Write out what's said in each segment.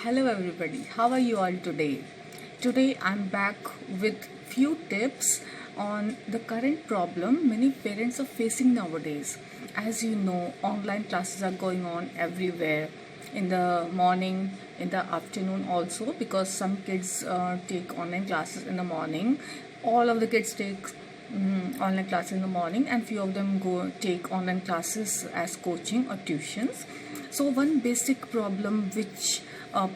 Hello everybody, how are you all today? Today I'm back with few tips on the current problem many parents are facing nowadays. As you know, online classes are going on everywhere in the morning, in the afternoon also, because some kids take online classes in the morning. All of the kids take online classes in the morning, and few of them go take online classes as coaching or tuitions. So one basic problem which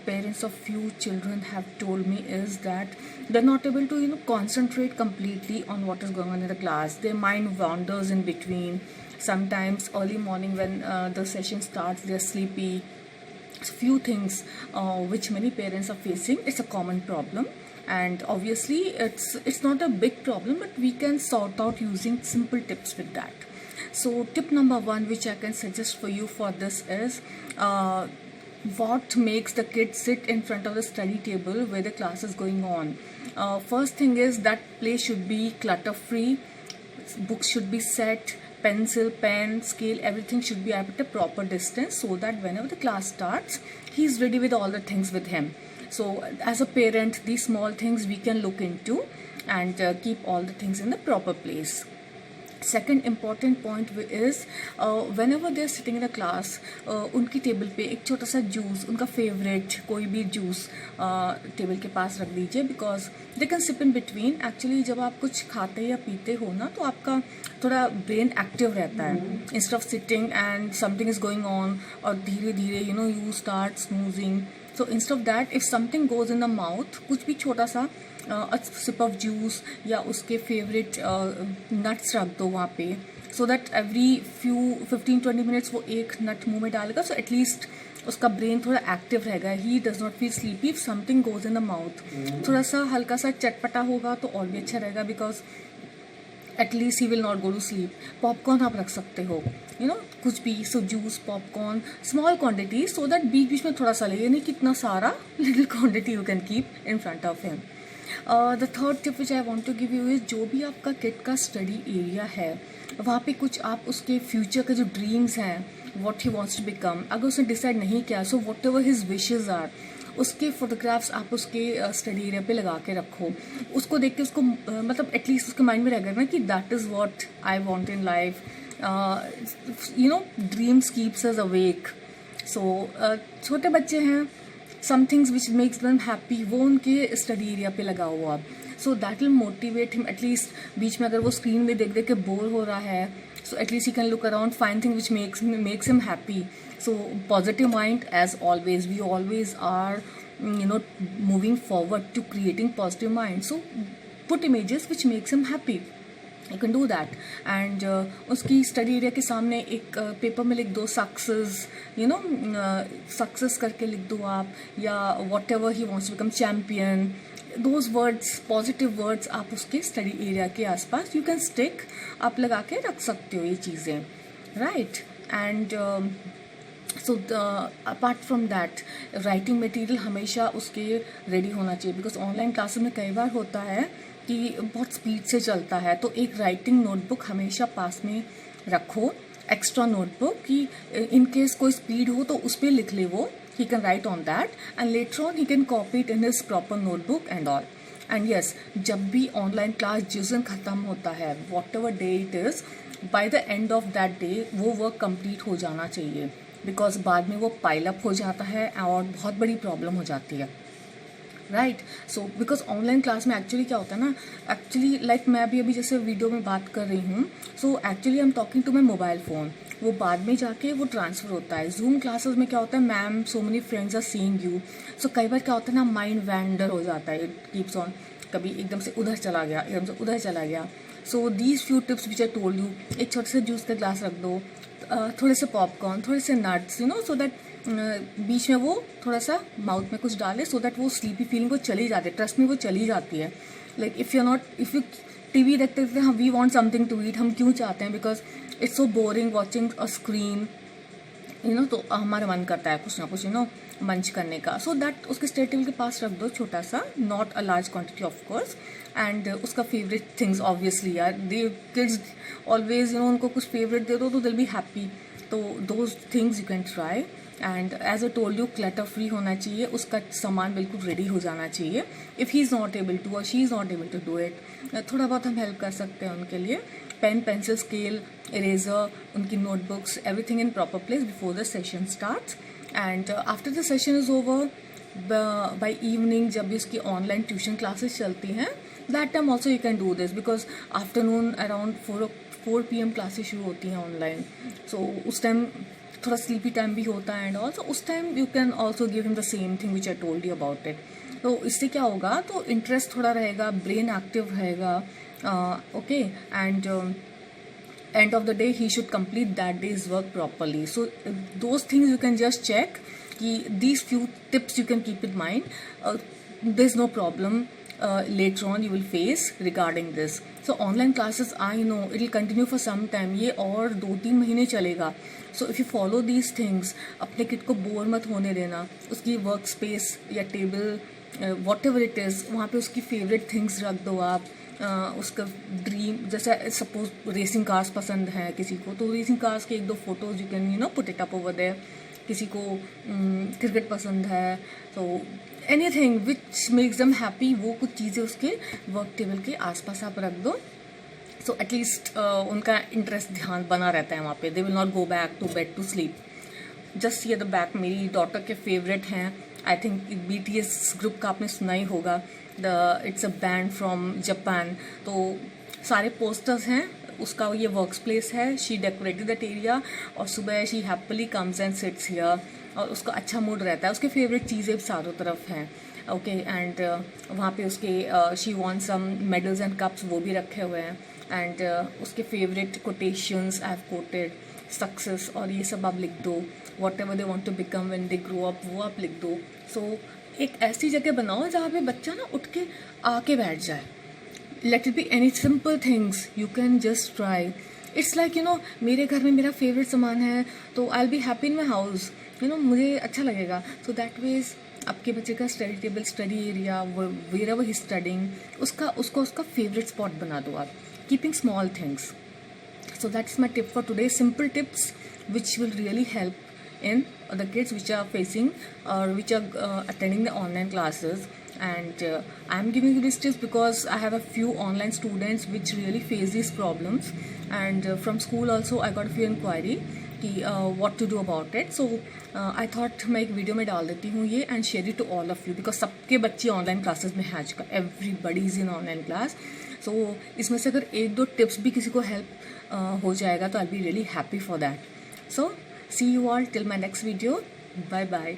parents of few children have told me is that they're not able to concentrate completely on what is going on in the class. Their mind wanders in between. Sometimes early morning when the session starts, they're sleepy. Few things which many parents are facing. It's a common problem, and obviously it's not a big problem, but we can sort out using simple tips with that. So tip number one which I can suggest for you for this is what makes the kid sit in front of the study table where the class is going on. First thing is that place should be clutter free, books should be set, pencil, pen, scale, everything should be at a proper distance, so that whenever the class starts, he's ready with all the things with him. So as a parent, these small things we can look into and keep all the things in the proper place. Second important point is whenever they are sitting in a class, उनकी table पे एक छोटा सा juice, उनका favourite कोई भी juice table के पास रख दीजिए, because they can sip in between. Actually जब आप कुछ खाते या पीते हो ना, तो आपका थोड़ा ब्रेन एक्टिव रहता है, instead of sitting and something is going on और धीरे धीरे you start snoozing. So instead of that, if something goes in the mouth, कुछ भी छोटा सा सिप ऑफ जूस या उसके फेवरेट नट्स रख दो वहाँ पे, सो दैट एवरी 15-20 मिनट्स वो एक नट मुंह में डालेगा. सो एटलीस्ट उसका ब्रेन थोड़ा एक्टिव रहेगा. He does not feel sleepy if something goes in the mouth. थोड़ा सा हल्का सा चटपटा होगा तो और भी अच्छा रहेगा, because at least he will not go to sleep. Popcorn आप रख सकते हो, कुछ भी. So juice, popcorn, small quantity, so that बीच बीच में थोड़ा सा ले, नहीं कितना सारा, little quantity you can keep in front of him. The third tip which I want to give you is, जो भी आपका किड का स्टडी एरिया है, वहाँ पे कुछ आप उसके फ्यूचर के जो ड्रीम्स हैं, what he wants to become, अगर उसने डिसाइड नहीं किया, so whatever his wishes are, उसके फोटोग्राफ्स आप उसके स्टडी एरिया पे लगा के रखो. उसको देख के उसको मतलब एटलीस्ट उसके माइंड में रहेगा ना कि that is what I want in life. Dreams keeps us awake. So छोटे बच्चे हैं, some things which makes them happy, वो उनके स्टडी एरिया पे लगाओ आप. So that will motivate him. At least बीच में अगर वो स्क्रीन में देख देख के बोर हो रहा है, so at least he can look around, find things which makes him happy. So positive mind, as always, we always are moving forward to creating positive mind. So put images which makes him happy. You can do that. And उसकी study area के सामने एक paper में लिख दो success, success करके लिख दो आप, या whatever he wants to become champion. Those words, positive words आप उसके स्टडी एरिया के आसपास यू कैन स्टिक, आप लगा के रख सकते हो ये चीज़ें, right. And so apart from that, writing material हमेशा उसके रेडी होना चाहिए, बिकॉज ऑनलाइन क्लासेस में कई बार होता है कि बहुत स्पीड से चलता है. तो एक राइटिंग नोटबुक हमेशा पास में रखो, एक्स्ट्रा नोटबुक, कि इन केस कोई स्पीड हो तो उस पर लिख ले वो. He can write on that and later on he can copy it in his proper notebook and all. And yes, जब भी online class जिस दिन ख़त्म होता है, whatever day it is, by the end of that day वो work complete हो जाना चाहिए, because बाद में वो pile up हो जाता है और बहुत बड़ी problem हो जाती है, right. So because online class में एक्चुअली क्या होता है ना, एक्चुअली लाइक मैं अभी जैसे वीडियो में बात कर रही हूँ, so actually I am talking to my mobile phone, वो बाद में जाके वो ट्रांसफ़र होता है. जूम क्लासेस में क्या होता है, ma'am so many friends are seeing you, so कई बार क्या होता है ना, माइंड वैंडर हो जाता है, इट कीप्स ऑन, कभी एकदम से उधर चला गया, एकदम से उधर चला गया. So these few tips which I told you, एक छोटे से जूस का ग्लास रख दो, थोड़े से पॉपकॉर्न, थोड़े से नट्स, सो दैट बीच में वो थोड़ा सा माउथ में कुछ डाले, सो दैट वो स्लीपी फीलिंग वो चली जाती है. ट्रस्ट में वो चली जाती है. लाइक इफ़ यू टीवी देखते देखते हम we want something to eat, हम क्यों चाहते हैं, because it's so boring watching a screen, तो हमारा मन करता है कुछ ना कुछ मंच करने का. सो दैट उसके स्टडी टेबल के पास रख दो छोटा सा, not a large quantity of course. And उसका फेवरेट थिंग्स ऑब्वियसली यार, दे किड्स ऑलवेज उनको कुछ फेवरेट दे दो तो दिल बी हैप्पी. तो those things you can try. And as a told you clutter free होना चाहिए, उसका सामान बिल्कुल रेडी हो जाना चाहिए. If he is not able to और she is not able to do it, थोड़ा बहुत हम हेल्प कर सकते हैं उनके लिए. पेन, पेंसिल, स्केल, इरेजर, उनकी notebooks, everything in proper place before the session starts. And after the session is over, by evening जब भी उसकी ऑनलाइन ट्यूशन क्लासेस चलती हैं, that time also you can do this, because afternoon around 4 PM classes शुरू होती हैं online. सो उस time थोड़ा स्लीपी टाइम भी होता है, एंड ऑल्सो उस time you can also give him the same thing which I told you about it. तो इससे क्या होगा, तो इंटरेस्ट थोड़ा रहेगा, ब्रेन एक्टिव रहेगा. Okay, and end of the day he should complete that day's work properly. So those things you can just check, these few tips you can keep in mind. There's no problem later on you will face regarding this. So online classes, I know it will continue for some time, ये और 2-3 महीने चलेगा. So if you follow these things, अपने kid को bore मत होने देना. उसकी वर्क स्पेस या table what ever it is, वहाँ पे उसकी फेवरेट थिंग्स रख दो आप. उसका ड्रीम, जैसे सपोज रेसिंग कार्स पसंद है किसी को, तो रेसिंग कार्स के 1-2 photos you can put it up over there. किसी को क्रिकेट पसंद है, तो anything which makes them happy, वो कुछ चीज़ें उसके वर्क टेबल के आसपास आप रख दो. सो एटलीस्ट उनका इंटरेस्ट, ध्यान बना रहता है वहाँ पे. They will not go back to bed to sleep. Just ये द बैक, मेरी डॉटर के फेवरेट हैं. आई थिंक BTS ग्रुप का आपने सुना ही होगा. It's a banned from Japan. तो सारे पोस्टर्स हैं, उसका ये वर्क प्लेस है. शी डेकोरेटेड दैट एरिया, और सुबह she happily comes and seats here, और उसका अच्छा मूड रहता है. उसके फेवरेट चीज़ें चारों तरफ हैं. ओके, एंड वहाँ पे उसके she want some medals and cups, वो भी रखे हुए हैं. एंड उसके favourite quotations I have quoted, success और ये सब आप लिख दो. Whatever they want to become when they grow up, वो आप लिख दो. सो एक ऐसी जगह बनाओ जहाँ पे बच्चा ना उठ के आके बैठ जाए. Let it be any simple things, you can just try. It's like मेरे घर में मेरा फेवरेट सामान है, तो I will be happy in my house. मुझे अच्छा लगेगा. सो दैट वेज आपके बच्चे का study table, study area, wherever he studying, उसका फेवरेट स्पॉट बना दो आप. Keeping small things. So that's my tip for today. Simple tips which will really help in the kids which are facing or which are attending the online classes. And I'm giving you these tips because I have a few online students which really face these problems. And from school also I got a few inquiry कि what to do about it. So I thought मैं एक video में डाल देती हूँ ये, and share it to all of you, because सबके बच्चे ऑनलाइन क्लासेस में हैं आजकल. Everybody is in online class. So इसमें से अगर 1-2 टिप्स भी किसी को हेल्प हो जाएगा तो I be really happy for that. So see you all till my next video. Bye bye.